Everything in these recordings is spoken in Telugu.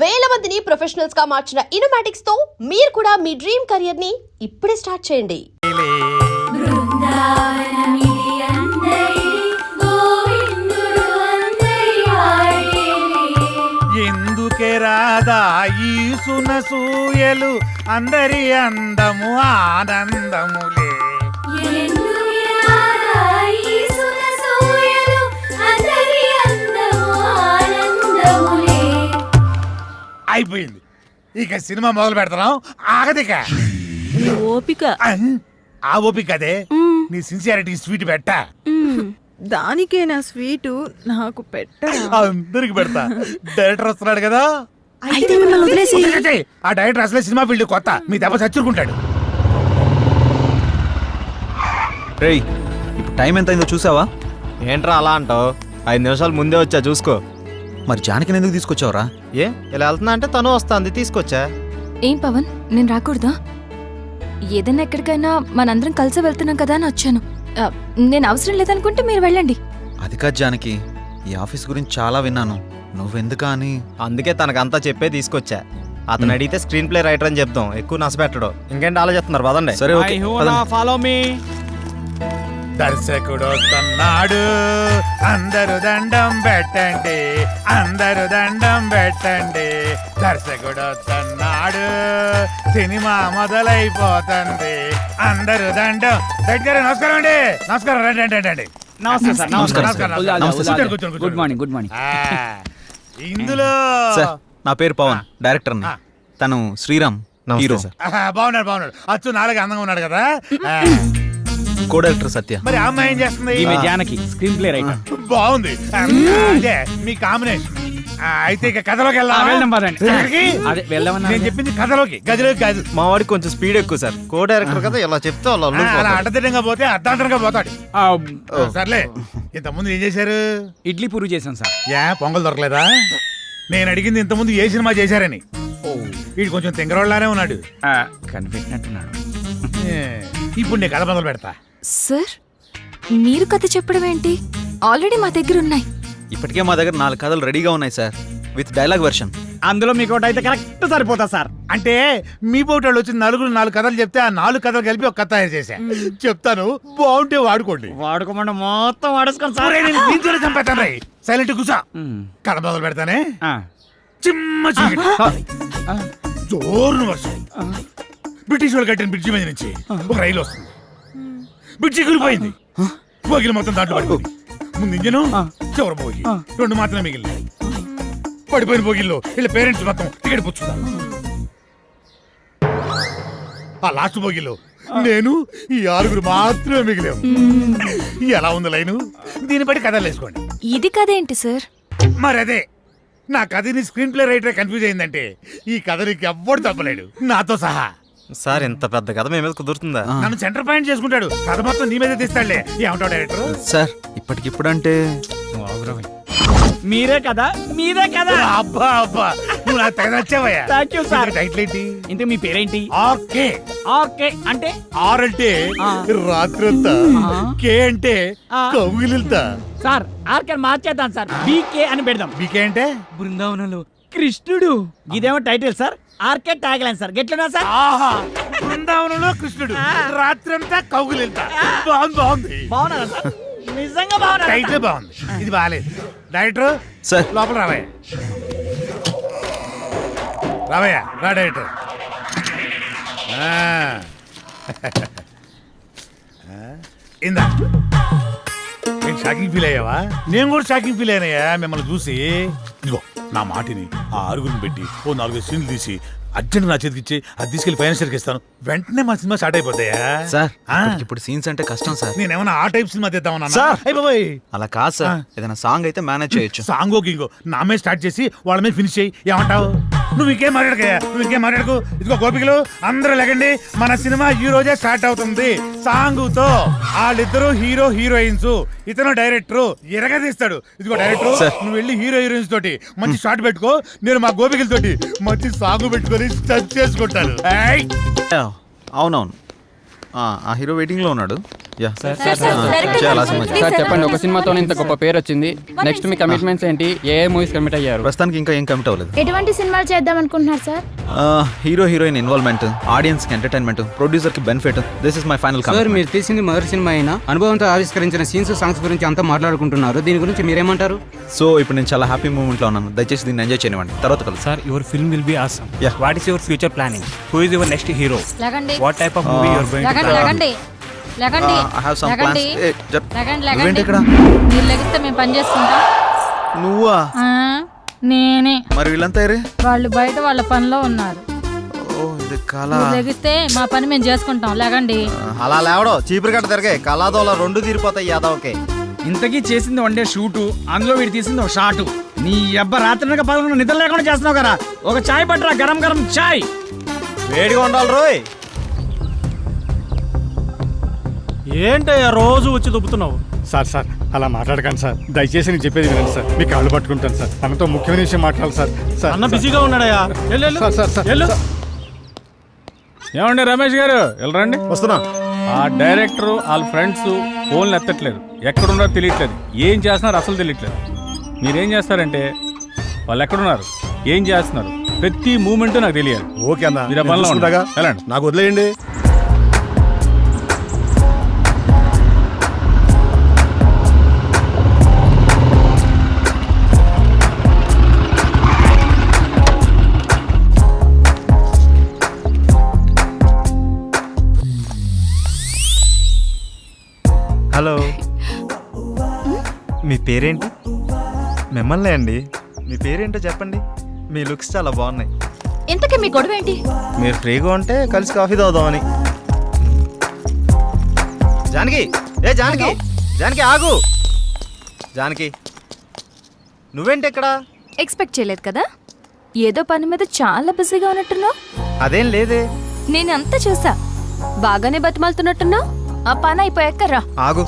వేల మందిని ప్రొఫెషనల్స్ గా మార్చిన ఇనోమాటిక్స్ తో మీరు కూడా మీ డ్రీమ్ కెరియర్ ని ఇప్పుడే స్టార్ట్ చేయండి. ఎందుకే రాదా ఈ సునసూయలు అందరి అందము ఆనందములే. అయిపోయింది, ఇక సినిమా మొదలు పెడతాం. ఆగదిక ఓపిక. ఆ ఓపిక అదే నీ సిన్సియారిటీ స్వీట్ పెట్టా. దానికే నా స్వీటు నాకు పెట్ట. అందరికి పెడతా. డైరెక్టర్ వస్తున్నాడు కదా, ఆ డైరెక్టర్ అసలే సినిమా ఫీల్డ్ కొత్త, మీ దెబ్బ చచ్చుకుంటాడు. రేయ్, ఇప్పుడు టైం ఎంత అయిందో చూసావా? ఏంట్రా అలా అంటావు? 5 నిమిషాలు ముందే వచ్చా, చూసుకో. మరి జానకిని ఎందుకు తీసుకొచ్చావురా? ఏ ఇలా వెళ్తున్నా అంటే తను వస్తుంది, తీసుకొచ్చా. ఏం పవన్, నేను రాకూడదా? ఏదైనా ఎక్కడికైనా మనందరం కలిసి వెళ్తున్నాం కదా అని వచ్చాను. నేను అవసరం లేదనుకుంటే మీరు వెళ్ళండి. అది కాదు జానకి, ఈ ఆఫీస్ గురించి చాలా విన్నాను, నువ్వెందుకా అని. అందుకే తనకంతా చెప్పే తీసుకొచ్చా. అతను అడిగితే స్క్రీన్ ప్లే రైటర్ అని చెప్తాం, ఎక్కువ నష్టపెట్టడు. ఇంకేంటి ఆలోచిస్తున్నారు? పదండి. సరే, ఓకే, ఫాలో మీ. దర్శకుడు వస్తున్నాడు, అందరూ దండం పెట్టండి, అందరూ దండం పెట్టండి. దర్శకుడు వస్తున్నాడు, సినిమా మొదలైపోతుంది, అందరూ దండం. దగ్గర నమస్కారం అండి. నమస్కారం, రండి రండి రండి. Good morning. Good morning. ఇందులో నా పేరు పవన్, డైరెక్టర్. తను శ్రీరామ్, హీరో. బాగున్నాడు బాగున్నాడు, అచ్చు నాలుగు అందంగా ఉన్నాడు కదా. కో డైరెక్టర్ సత్య. మరి ఆ అమ్మాయి ఏం చేస్తుంది? ఈమె జానకి, స్క్రీన్ ప్లే రైటర్. బాగుంది, అదే మీ కాంబినేషన్. అయితే ఇక కథలోకి వెళ్దాం. అదే వెళ్దామన్నా. నేను చెప్పింది కథలోకి, గదిలోకి కాదు. మా వాడికి కొంచెం స్పీడ్ ఎక్కువ సార్, కో డైరెక్టర్ కదా, ఇలా చెప్తే అలా అడ్డదిడ్డంగా పోతే అర్ధాంతరంగా పోతాడు. సర్లే, ఇంతకుముందు ఏం చేశారు? ఇడ్లీ పూరి చేశాను సార్. పొంగల్ దొరకలేదా? నేను అడిగింది ఇంతకుముందు ఏ సినిమా చేశారని. వీడు కొంచెం తింగరోళ్ళలానే ఉన్నాడు. కనిపెట్టినట్టున్నాడు. ఇప్పుడు నేను కథ మొదలు పెడతా. సార్, మీరు కథ చెప్పడం ఏంటి? ఆల్రెడీ మా దగ్గర ఉన్నాయి. ఇప్పటికే మా దగ్గర 4 కథలు రెడీగా ఉన్నాయి సార్, విత్ డైలాగ్ వెర్షన్. అందులో మీకు ఒకటి అయితే కరెక్ట్ సరిపోతా సార్. అంటే మీ పోటీ వచ్చి 4 కథలు చెప్తే ఆ 4 కథలు కలిపి ఒక కథ తయారు చేశా. చెప్తాను, బాగుంటే వాడుకోండి. వాడుకోమంటే మొత్తం వాడేసుకోండి సార్. దీంతోనే చంపేస్తాను రై. సైలెంట్ కూసా. కథ మొదలు పెడతానే. చిమ్మ చీకటి, జోరున వర్షం. బ్రిటిష్ వాళ్ళు కట్టిన బ్రిడ్జి మీద నుంచి ఒక రైలు వస్తుంది. బ్రిడ్జి కూలిపోయింది, బోగిలు మొత్తం దాంట్లో పడిపోయింది. ముందు ఇంజను, చివరి బోగి, 2 మాత్రమే మిగిలినాయి. పడిపోయిన బోగిల్లో వీళ్ళ పేరెంట్స్ మొత్తం టికెట్ పుచ్చుతారు. ఆ లాస్ట్ బోగిలో నేను, ఈ 6 మాత్రమే మిగిలాము. ఎలా ఉంది లైను? దీన్ని బట్టి కథలు వేసుకోండి. ఇది కథ ఏంటి సార్? మరి అదే, నా కథని స్క్రీన్ ప్లే రైటర్ కన్ఫ్యూజ్ అయిందంటే ఈ కథ నీకు ఎవ్వడు తప్పలేడు, నాతో సహా. సార్ ఇంత పెద్ద కథ మీ మీద కుదురుతుందా? నన్ను సెంటర్ పాయింట్ చేసుకుంటాడు, కథ మొత్తం నీ మీద తీస్తాడులే. ఏమంటావు డైరెక్టర్? సార్, ఇప్పటికిప్పుడంటే మీరే కదా, మీరే కదా. అబ్బా అబ్బా, నువ్వు నాకు తెగ నచ్చావయ్యా. Thank you sir. టైటిల్ ఏంటి? ఇంతకు మీ పేరేంటి? ఆర్కే. ఓకే అంటే? ఆర్ అంటే రాత్రంతా, కే అంటే కౌగిలింతా. సార్ ఆర్కే మార్చేద్దాం సార్, బీకే అని పెడదాం. బీకే అంటే బృందావనంలో కృష్ణుడు. ఇదేమో title sir, RK tag line sir. గెట్లున్నా సార్? ఆహా, బృందావనంలో కృష్ణుడు, రాత్రంతా కౌగిలింతా. బాగుంది బాగుంది. బాగున్నారా సార్? నిజంగా బాగున్నా. టైటిల్ బాగుంది, ఇది బాగాలేదు. డైరెక్టర్ సార్, లోపల రావయ్య. రావయ్య, రా డైరెక్టర్. ఇందా, నేను షాకింగ్ ఫీల్ అయ్యావా? నేను కూడా షాకింగ్ ఫీల్ అయినాయా మిమ్మల్ని చూసి. ఇదిగో నా మాటిని, ఆ 6 పెట్టి ఓ 4 సీన్లు తీసి అర్జెంట్ నా చేతికి ఇచ్చి అది తీసుకెళ్లి ఫైనాన్షియర్కి ఇస్తాను. వెంటనే మా సినిమా స్టార్ట్ అయిపోతాయా? సార్, ఇప్పుడు సీన్స్ అంటే కష్టం సార్. నేనేమన్నా ఆ టైప్ సినిమా తీద్దామన్నా? సార్, అయిపోయి అలా కాదు సార్, ఏదైనా సాంగ్ అయితే మేనేజ్ చేయొచ్చు. సాంగో గింగో నా మీద స్టార్ట్ చేసి వాళ్ళ మీద ఫినిష్ చేయి. ఏమంటావు? నువ్వు ఇంకేం మాట్లాడకయ్యా, నువ్వు ఇంకేం మాట్లాడకు. ఇదిగో గోపికలు అందరూ లేకండి, మన సినిమా ఈ రోజే స్టార్ట్ అవుతుంది. సాంగుతో వాళ్ళిద్దరూ హీరో హీరోయిన్స్, ఇతను డైరెక్టర్ ఎరగదీస్తాడు. ఇదిగో డైరెక్టర్, నువ్వు వెళ్ళి హీరో హీరోయిన్స్ తోటి మంచి షాట్ పెట్టుకో, నేను మా గోపికలతోటి మంచి సాంగ్ పెట్టుకొని టచ్ చేసుకుంటాను. అవునవును, ఆ హీరో వెయిటింగ్ లో ఉన్నాడు. యా సార్, డైరెక్టర్ చేయాలి ఆ గారు, సినిమా ప్లీజ్ సార్ సార్, చెప్పండి, ఒక సినిమాతో ఇంత గొప్ప పేరు వచ్చింది. నెక్స్ట్ మీ కమిట్మెంట్స్ ఏంటి? ఏ మూవీస్ కమిట్ అయ్యారు? ప్రస్తుతానికి ఇంకా ఏం కమిట్ అవ్వలేదు. ఎటువంటి సినిమాలు చేద్దాం అనుకుంటున్నారు sir? Hero heroine involvement, audience కి ఎంటర్టైన్మెంట్, ప్రొడ్యూసర్ కి benefit, this is my final sir మీరు తీసింది మొదటి సినిమా అయినా అనుభవంతో ఆవిష్కరించిన సీన్స్ సాంగ్స్ గురించి అంతా మాట్లాడుకుంటున్నారు. దీని గురించి మీరేమంటారు? సో ఇప్పుడు నేను చాలా హ్యాపీ మూమెంట్ లో ఉన్నాను. దయచేసి దీన్ని ఎంజాయ్ చేయనివ్వండి. తర్వాత కలుసు. Sir, your film will be awesome. Yeah. What is your future planning? Who is your next hero? లగండి What type of movie you are going to లగండి plan? లగండి లగండి ఐ హావ్ సమ్ లగండి ప్లాన్స్. లగండి నువ్వేంటి లగండి ఇక్కడ? మీరు లెగిస్తే మేము పని చేసుకుంటాం. నువ్వా? ఆ, నేనే. మరి వీళ్ళంతా ఏరే? వాళ్ళు బయట వాళ్ళ పనిలో ఉన్నారు. ఓ ఇది కళ. మీరు లెగిస్తే మా పని మేము చేసుకుంటాం. లగండి. అలా లేవడో చీపురు గట్ట తిరగే కళాదోళ రెండు తీరిపోతాయి యాదవ్కి. ఇంతకీ చేసింది వన్ డే షూటు, అందులో వీడు తీసింది ఒక షాటు. నీ అబ్బ రాత్రి పదకొండు నిద్ర లేకుండా చేస్తున్నావు కదా. ఒక చాయ్ పట్టరా, గరం గరం చాయ్. వేడిగా ఉండాలి రోయ్. ఏంటయ్యా రోజు వచ్చి దుబ్బుతున్నావు? సార్ సార్ అలా మాట్లాడకండి సార్. దయచేసి నేను చెప్పేది వినండి సార్. మీ కాళ్ళు పట్టుకుంటాను సార్. తనతో ముఖ్యమైన విషయం మాట్లాడాలి సార్. సార్ అన్న బిజీగా ఉన్నాడయ్యా. సార్ సార్ సార్ వెళ్ళు. ఏమండి రమేష్ గారు వెళ్ళరండి. వస్తున్నా. ఆ డైరెక్టర్ వాళ్ళ ఫ్రెండ్స్ ఫోన్లు ఎత్తట్లేదు, ఎక్కడున్నారో తెలియట్లేదు, ఏం చేస్తున్నారు అసలు తెలియట్లేదు. మీరేం చేస్తారంటే వాళ్ళు ఎక్కడున్నారు, ఏం చేస్తున్నారు, ప్రతి మూమెంట్ నాకు తెలియాలి. ఓకే అన్న, మీరు ఆ పనిలో ఉండండి. వెళ్ళండి. నాకు వదిలేయండి. హలో, మీ పేరేంటి? మిమ్మల్ని అండి. మీ పేరేంటో చెప్పండి. మీ లుక్స్ చాలా బాగున్నాయి. ఇంతకీ మీ గొడవ ఏంటి? మీరు ఫ్రీగా ఉంటే కలిసి కాఫీ తాగుదామని. జానకి, ఏ జానకి, జానకి ఆగు. జానకి, నువ్వేంటి ఇక్కడ? ఎక్స్పెక్ట్ చేయలేదు కదా. ఏదో పని మీద చాలా బిజీగా ఉన్నట్టున్నావు. అదేం లేదే. నేను అంతా చూసా. బాగానే బతిమాలుతున్నట్టున్నావు. ఆ పని అయిపోయాక రా. ఆగు.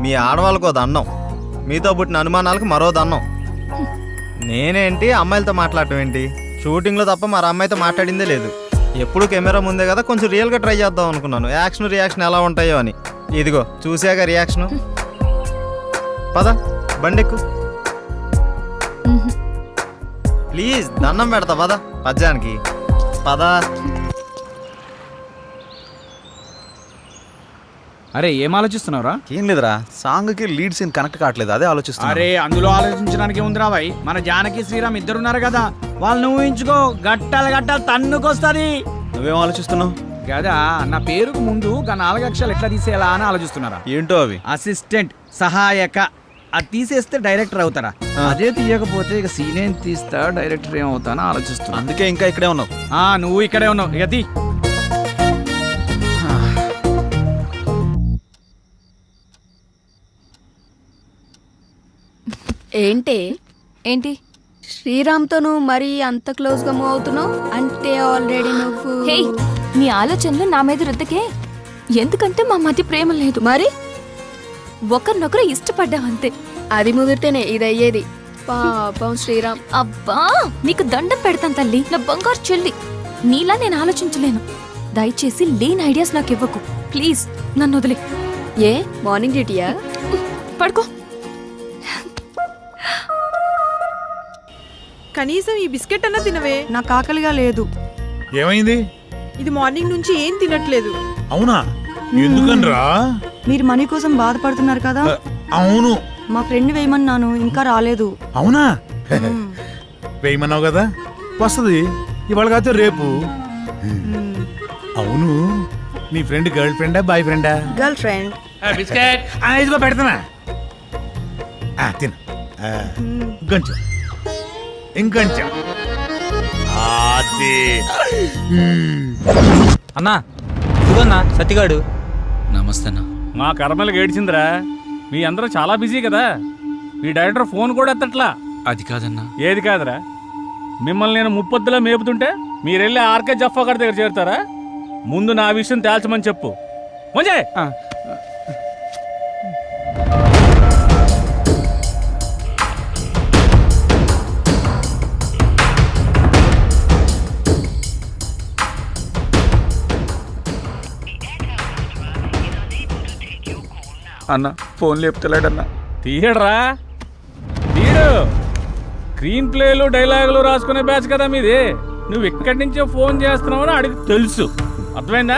మీ ఆడవాళ్ళకో దండం, మీతో పుట్టిన అనుమానాలకు మరో దండం. నేనేంటి అమ్మాయిలతో మాట్లాడటం ఏంటి? షూటింగ్లో తప్ప మరి అమ్మాయితో మాట్లాడిందే లేదు. ఎప్పుడు కెమెరా ముందే కదా, కొంచెం రియల్గా ట్రై చేద్దాం అనుకున్నాను. యాక్షన్ రియాక్షన్ ఎలా ఉంటాయో అని. ఇదిగో చూసాక రియాక్షను. పద బండెక్కు ప్లీజ్, దండం పెడతా పద. పద్యానికి పద. అరే ఏం ఆలోచిస్తున్నావురా? ఏం లేదురా, సాంగ్ కి లీడ్ సీన్ కనెక్ట్ కావట్లేదు, అదే ఆలోచిస్తున్నా. అరే అందులో ఆలోచించడానికి ఉందిరా భాయ్. మన జానకి శ్రీరామ్ ఇద్దరున్నారు కదా, వాళ్ళని ఊహించుకో. గట్టాలు గట్టాలు తన్నుకొస్తుంది. నువ్వేం ఆలోచిస్తున్నావు? కదా నా పేరుకు ముందు 4 అక్షరాలు ఎట్లా తీసేయాలా అని ఆలోచిస్తున్నారా? ఏంటో అవి? అసిస్టెంట్, సహాయక. అది తీసేస్తే డైరెక్టర్ అవుతారా? అదే తీయకపోతే ఇక సీన్ ఏం తీస్తా, డైరెక్టర్ ఏమవుతానో ఆలోచిస్తున్నా. అందుకే ఇంకా ఇక్కడే ఉన్నావు. నువ్వు ఇక్కడే ఉన్నావు. ఇక తీ. ఏంటి ఏంటి? శ్రీరామ్తో నువ్వు మరీ అంత క్లోజ్ గా మూవ్ అవుతున్నావు అంటే ఆల్రెడీ నువ్వు హే, నీ ఆలోచనలు నా మీద రుద్దకే. ఎందుకంటే మా మధ్య ప్రేమ లేదు. మరి ఒకరినొకరు ఇష్టపడ్డాం అంతే. అది ముదిరితేనే ఇది అయ్యేది. పాపం శ్రీరామ్. అబ్బా, నీకు దండం పెడతాను తల్లి, నా బంగారు చెల్లి. నీలా నేను ఆలోచించలేను. దయచేసి లేని ఐడియాస్ నాకు ఇవ్వకు ప్లీజ్. నన్ను వదిలే. ఏ మార్నింగ్ డ్యూటీయా? పడుకో. కనీసం ఈ బిస్కెట్ అన్నా తినవే. నాకు ఆకలిగా లేదు. ఏమైంది? ఇది మార్నింగ్ నుంచి ఏం తినట్లేదు. అవునా? ఎందుకనరా? మీరు మనీ కోసం బాధపడుతున్నారు కదా. అవును. మా ఫ్రెండ్ వేయమన్నాను, ఇంకా రాలేదు. అవునా? వేయమన్నావు కదా, వస్తుంది ఇవాళ కాదు రేపు. అవును, నీ ఫ్రెండ్ గర్ల్ ఫ్రెండా బాయ్ ఫ్రెండా? Girl friend. బిస్కెట్ ఇదిగో పెడతానా, తిను. ఇంకొంచెం ఇంకొంచెం. అన్నా ఇదిగోన్నా సత్తిగాడు. నమస్తే అన్న. మా కర్మలకు ఏడ్చిందిరా. మీ అందరూ చాలా బిజీ కదా. మీ డైరెక్టర్ ఫోన్ కూడా ఎత్తట్లా. అది కాదన్నా. ఏది కాదురా, మిమ్మల్ని నేను ముప్పొద్దులా మేపుతుంటే మీరెళ్ళి ఆర్కే జఫా గారి దగ్గర చేరుతారా? ముందు నా విషయం తేల్చమని చెప్పు. మంజే అన్న ఫోన్ లేపుతలేడన్నా. తీయడరా తీయడు. స్క్రీన్ ప్లేలు డైలాగులు రాసుకునే బ్యాచ్ కదా మీది. నువ్వు ఇక్కడి నుంచే ఫోన్ చేస్తున్నావని అడిగి తెలుసు. అర్థమైందా?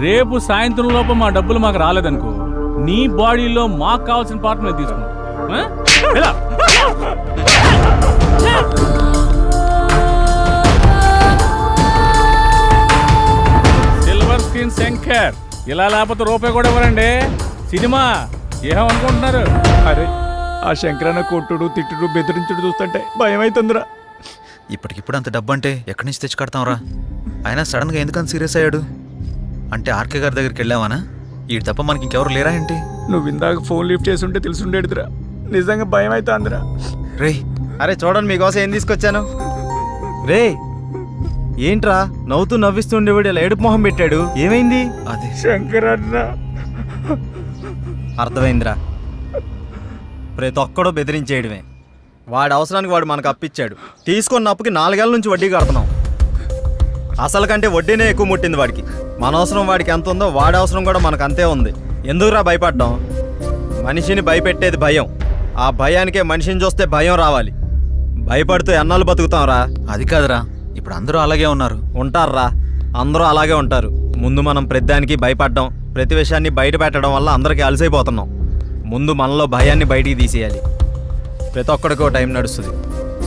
రేపు సాయంత్రం లోపు మా డబ్బులు మాకు రాలేదనుకో, నీ బాడీలో మాకు కావాల్సిన పార్ట్ మేము తీసుకుంటాం. ఎలా? Silver screen Shankar. ఇలా లేకపోతే రూపాయి కూడా ఇవ్వరండి. సినిమా ఏమనుకుంటున్నారు? అరే ఆ శంకరన్న కొట్టుడు తిట్టుడు బెదిరించుడు చూస్తుంటే భయం అవుతుందిరా. ఇప్పటికిప్పుడు అంత డబ్బు అంటే ఎక్కడి నుంచి తెచ్చి కడతాంరా? ఆయన సడన్గా ఎందుకని సీరియస్ అయ్యాడు? అంటే ఆర్కే గారి దగ్గరికి వెళ్ళావానా? ఈ తప్ప మనకి ఇంకెవరు లేరా ఏంటి? నువ్వు ఇందాక ఫోన్ లిఫ్ట్ చేసి ఉంటే తెలుసుండేదిరా. నిజంగా భయం అవుతుందిరా. రే అరే చూడండి మీకోసం ఏం తీసుకొచ్చాను. రే ఏంట్రా నవ్వుతూ నవ్విస్తూ ఉండేవాడు ఇలా ఏడుపు మొహం పెట్టాడు, ఏమైంది? అదే శంకరన్న అర్థమైందిరా, ప్రతి ఒక్కడో బెదిరించేయడమే. వాడి అవసరానికి వాడు మనకు అప్పిచ్చాడు. తీసుకున్న అప్పుకి 4 ఏళ్ళ నుంచి వడ్డీ కడుతున్నాం. అసలు కంటే వడ్డీనే ఎక్కువ ముట్టింది వాడికి. మన అవసరం వాడికి ఎంత ఉందో వాడి అవసరం కూడా మనకు అంతే ఉంది. ఎందుకురా భయపడ్డాం? మనిషిని భయపెట్టేది భయం. ఆ భయానికే మనిషిని చూస్తే భయం రావాలి. భయపడుతూ ఎన్నాళ్ళు బతుకుతాంరా? అది కాదురా, ఇప్పుడు అందరూ అలాగే ఉన్నారు. ఉంటారా, అందరూ అలాగే ఉంటారు. ముందు మనం ప్రతిదానికి భయపడ్డాం, ప్రతి విషయాన్ని బయట పెట్టడం వల్ల అందరికీ అలసైపోతున్నాం. ముందు మనలో భయాన్ని బయటికి తీసేయాలి. ప్రతి ఒక్కడికో టైం నడుస్తుంది.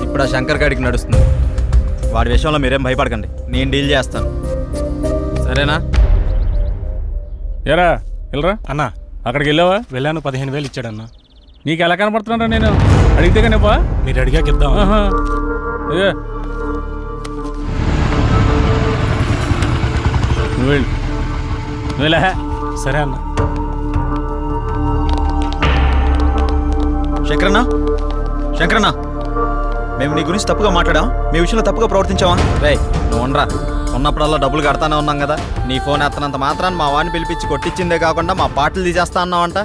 ఇప్పుడు ఆ శంకర్ గాడికి నడుస్తుంది. వాడి విషయంలో మీరేం భయపడకండి, నేను డీల్ చేస్తాను. సరేనా? ఎరా వెళ్ళరా అన్న అక్కడికి వెళ్ళావా? వెళ్ళాను, 15,000 ఇచ్చాడన్న. నీకు ఎలా కనపడుతున్నారా? నేను అడిగితే కనిపా. మీరు అడిగాక ఇద్దాం. నువ్వు వెళ్ళు, నువ్వు వెళ్ళా. సరే అన్న. శంకరన్న, శంకరన్న, మేము నీ గురించి తప్పుగా మాట్లాడాం, మీ విషయంలో తప్పుగా ప్రవర్తించావా? రే నువ్వు ఉండరా, ఉన్నప్పుడల్లా డబ్బులు కడతానే ఉన్నాం కదా. నీ ఫోన్ ఎత్తనంత మాత్రాన్ని మా వాడిని పిలిపించి కొట్టించిందే కాకుండా మా పాటలు తీసేస్తా అన్నావంట.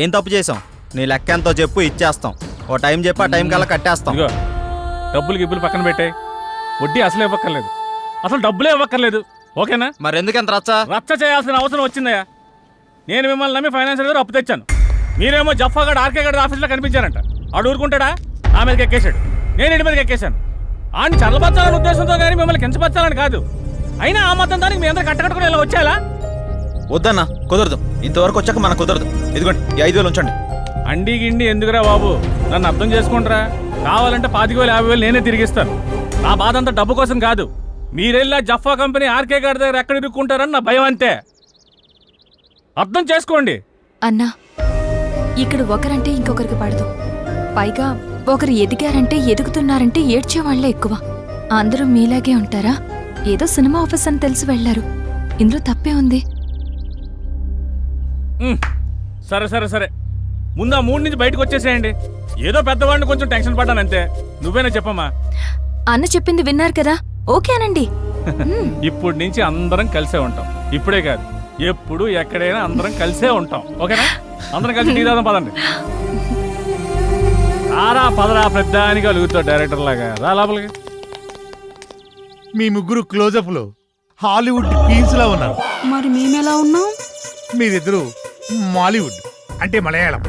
ఏం తప్పు చేసాం? నీ లెక్క ఎంతో చెప్పు, ఇచ్చేస్తాం. ఓ టైం చెప్పి ఆ టైం కల్లా కట్టేస్తాం. ఇగో డబ్బులు గిబ్బులు పక్కన పెట్టాయి. వడ్డీ అసలు ఇవ్వక్కర్లేదు, అసలు డబ్బులే ఇవ్వక్కర్లేదు. ఓకేనా? మరి ఎందుకు ఎంత రచ్చ? రచ్చ చేయాల్సిన అవసరం వచ్చిందయ్యా. నేను మిమ్మల్ని నమ్మి ఫైనాన్షియల్ గారు అప్పు తెచ్చాను. మీరేమో జఫాగాడు ఆర్కే గారి ఆఫీస్లో కనిపించారంట. ఆడు ఊరుకుంటాడా? నా మీదకి ఎక్కేశాడు, నేను ఇంటి మీదకి ఎక్కేశాను. ఆడిని చల్లబచ్చాలని ఉద్దేశంతో కానీ మిమ్మల్ని కించపరచాలని కాదు. అయినా ఆ మొత్తం దానికి మీ అందరూ కట్టకట్టుకుని ఇలా వచ్చేలా? వద్దన్నా, కుదరదు. ఇంతవరకు వచ్చాక మనకు కుదరదు. ఇదిగోండి ఈ 5,000 ఉంచండి. అండి గిండి ఎందుకురా బాబు? నన్ను అర్థం చేసుకుంటారా? కావాలంటే 25,000 50,000 నేనే తిరిగిస్తాను. నా బాధ అంతా డబ్బు కోసం కాదు. మీరెళ్ళా జఫా కంపెనీ ఆర్కే గారి దగ్గర ఎక్కడ ఇరుక్కుంటారని నా భయం అంతే. అర్థం చేసుకోండి. అన్నా, ఇక్కడ ఒకరంటే ఇంకొకరికి పడదు. పైగా ఒకరు ఎదిగారంటే ఎదుగుతున్నారంటే ఏడ్చేవాళ్లే ఎక్కువ. అందరూ మీలాగే ఉంటారా? ఏదో సినిమా ఆఫీస్ అని తెలిసి వెళ్లారు. ఇందులో తప్పే ఉంది. సరే సరే సరే, ముందు ఆ 3 నుంచి బయటకు వచ్చేసేయండి. ఏదో పెద్దవాడిని కొంచెం టెన్షన్ పడ్డానంతే. నువ్వేనా చెప్పమ్మా? అన్న చెప్పింది విన్నారు కదా, ఓకే అనండి. ఇప్పటి నుంచి అందరం కలిసే ఉంటాం. ఇప్పుడే కాదు, ఎప్పుడు ఎక్కడైనా అందరం కలిసే ఉంటాం. ఓకేనా? అందరం కలిసి టీ తాగుదాం పదండి. రారా పదరా, పెద్దానికి అలుగుతావు డైరెక్టర్ లాగా. రా లోపలికి. మీ ముగ్గురు క్లోజప్ లో హాలీవుడ్ క్వీన్స్ లా ఉన్నారు. మరి మేమెలా ఉన్నాం? మీరిద్దరు మాలీవుడ్ అంటే మలయాళం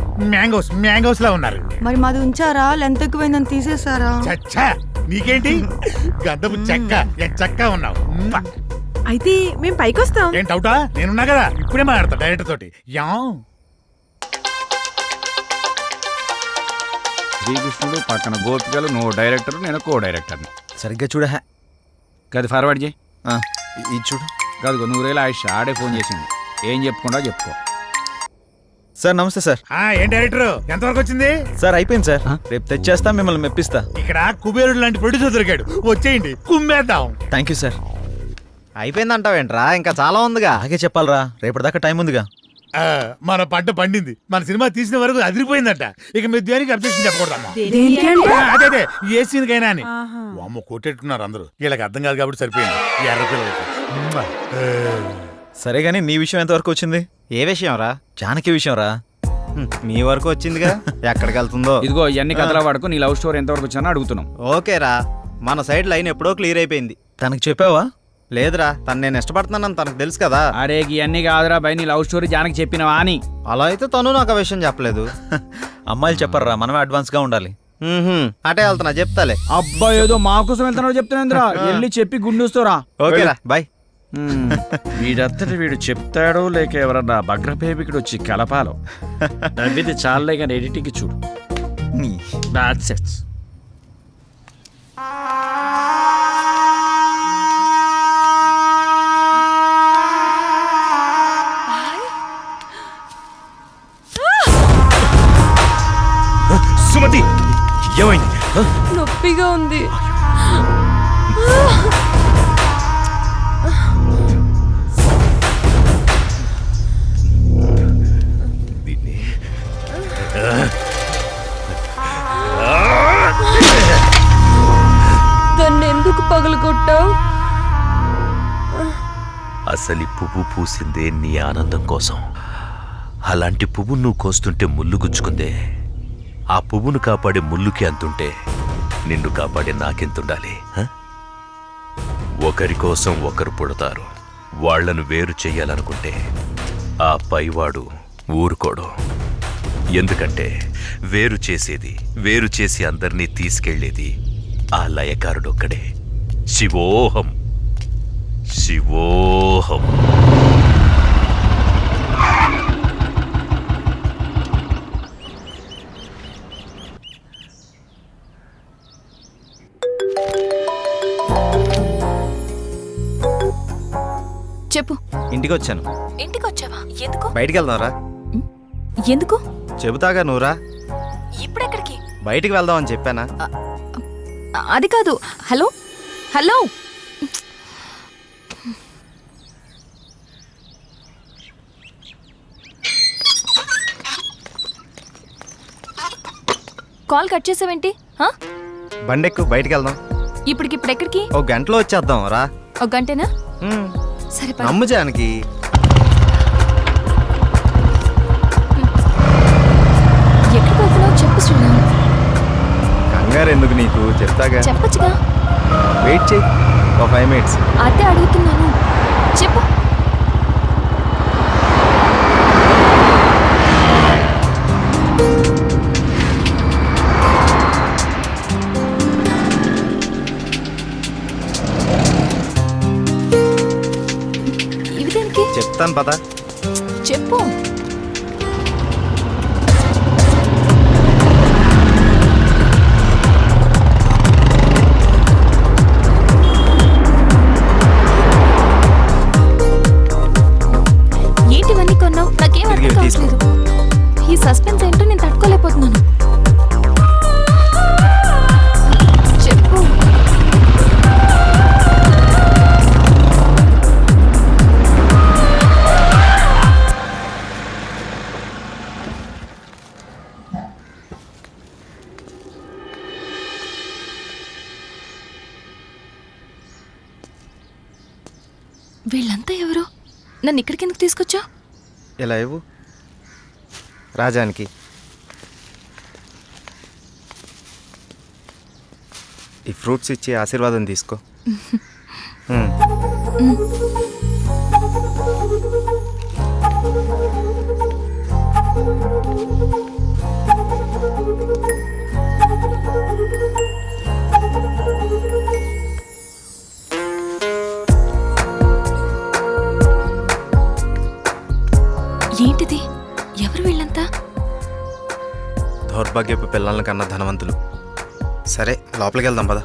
మ్యాంగోస్ లా ఉన్నారు. మరి మాది ఉంచారా? లెంత్ ఎక్కువైందని తీసేసారా? చచ్చా, నీకేంటి గద్దపు చెక్క చెక్క ఉన్నావు. అయితే మేము పైకి వస్తాం. ఏం డౌటా? నేనున్నా కదా, ఇప్పుడే మాట్లాడతా డైరెక్టర్ తోటి. యా శ్రీకృష్ణుడు పక్కన గోపికలు, నువ్వు డైరెక్టర్, నేను కో డైరెక్టర్ని. సరిగ్గా చూడ. కాదు ఫార్వర్డ్ చేయి. ఇది చూడు. కాదు 100,000 ఆయుష్ ఆడే ఫోన్ చేసింది. ఏం చెప్పుకుంటా చెప్పుకో. సార్ నమస్తే సార్. ఏం డైరెక్టర్ ఎంతవరకు వచ్చింది? సార్ అయిపోయింది సార్, రేపు తెచ్చేస్తా, మిమ్మల్ని మెప్పిస్తా. ఇక్కడ కుబేరుడు లాంటి ప్రొడ్యూసర్ దొరికాడు, వచ్చేయండి కుమ్మేద్దాం. Thank you sir. అయిపోయిందంటావేంట్రా? ఇంకా చాలా ఉందిగా. అలాగే చెప్పాలరా, రేపటిదాకా టైం ఉందిగా. మన పంట పండింది, మన సినిమా తీసిన వరకు అదిరిపోయిందట. ఇక మీరు దేనికి అబ్జెక్షన్ చెప్పకూడదమ్మా. అదే ఏ సీన్ కైనా అని. అమ్మ కొట్టేట్టున్నారు అందరూ. వీళ్ళకి అర్థం కాదు కాబట్టి సరిపోయింది. ఎర్ర పిల్లలకి. సరే గానీ నీ విషయం ఎంతవరకు వచ్చింది? ఏ విషయం రా? జానకి విషయం రా. మీ వరకు వచ్చిందిగా, ఎక్కడికి వెళ్తుందో. ఇదిగో ఇవన్నీ కథల వాడుకు నీ లవ్ స్టోరీ ఎంతవరకు వచ్చానో అడుగుతున్నాం. ఓకేరా, మన సైడ్ లైన్ ఎప్పుడో క్లియర్ అయిపోయింది. తనకి చెప్పావా? లేదురా తను నేను ఇష్టపడుతున్నానని తనకు తెలుసు కదా. అరే ఇవన్నీ కాదురా బై, నీ లవ్ స్టోరీ జానకి చెప్పినవా అని. అలా అయితే తను నాకు ఆ విషయం చెప్పలేదు. అమ్మాయిలు చెప్పర్రా, మనమే అడ్వాన్స్గా ఉండాలి. అటే వెళ్తున్నా, చెప్తాలే. అబ్బా ఏదో మా కోసం వెళ్తున్నావు చెప్తున్నాంద్రా, వెళ్ళి చెప్పి గుండూస్తోరా. ఓకేరా బాయ్. వీడంతటి వీడు చెప్తాడో లేక ఎవరన్నా భగ్రపేమికుడు వచ్చి కలపాలో. నవ్వింది చాలే కానీ ఎడిటింగ్ చూడు. Bad sets. సుమతి ఏమైంది? నొప్పిగా ఉంది. దాన్ని ఎందుకు పగలగొట్టావు? అసలు ఈ పువ్వు పూసిందే నీ ఆనందం కోసం. అలాంటి పువ్వు నువ్వు కోస్తుంటే ముళ్ళు గుచ్చుకుందే. ఆ పువ్వును కాపాడే ముళ్ళుకి అంతుంటే నిన్ను కాపాడే నాకెంతుండాలి? ఒకరి కోసం ఒకరు పుడతారు. వాళ్లను వేరు చెయ్యాలనుకుంటే ఆ పైవాడు ఊరుకోడు. ఎందుకంటే వేరు చేసి అందరినీ తీసుకెళ్లేది ఆ లయకారుడొక్కడే. శివోహం శివోహం. చెప్పు. ఇంటికి వచ్చాను. ఇంటికి వచ్చావా? ఎందుకు? బయటికి వెళ్దాంరా. ఎందుకు? చెబుతాగా నువ్వురా. ఇప్పుడెక్కడికి? బయటికి వెళ్దామని చెప్పానా? అది కాదు. హలో హలో, కాల్ కట్ చేసావేంటి? బండెక్కు, బయటికి వెళ్దాం. ఇప్పటికిప్పుడు ఎక్కడికి? ఒక గంటలో వచ్చేద్దాం రా. ఒక గంటేనా? సరే పద. నమ్ము జానకి. ఎక్కడికి వెళ్తున్నావు చెప్పు శ్రీరామ్. కంగారు ఎందుకు నీకు, చెప్తాగా. చెప్పచ్చుగా. వెయిట్ చేయి ఒక 5 minutes. అదే అడుగుతున్నాను, చెప్పు. ఇవి దేనికి? చెప్తాను పద. చెప్పు. ఏంటివన్నీ కొన్నావు? నాకేం అర్థం కావట్లేదు. ఈ సస్పెన్స్ ఏంటో నేను తట్టుకోలేకపోతున్నాను. చెప్పు. వీళ్ళంతా ఎవరు? నన్ను ఇక్కడికి ఎందుకు తీసుకొచ్చా? ఇలా ఇవ్వు రాజానికి. ఈ ఫ్రూట్స్ ఇచ్చి ఆశీర్వాదం తీసుకో. ఏంటిది? ఎవరు వీళ్ళంతా? దౌర్భాగ్యపు పిల్లల కన్నా ధనవంతులు. సరే లోపలికి వెళ్దాం పద.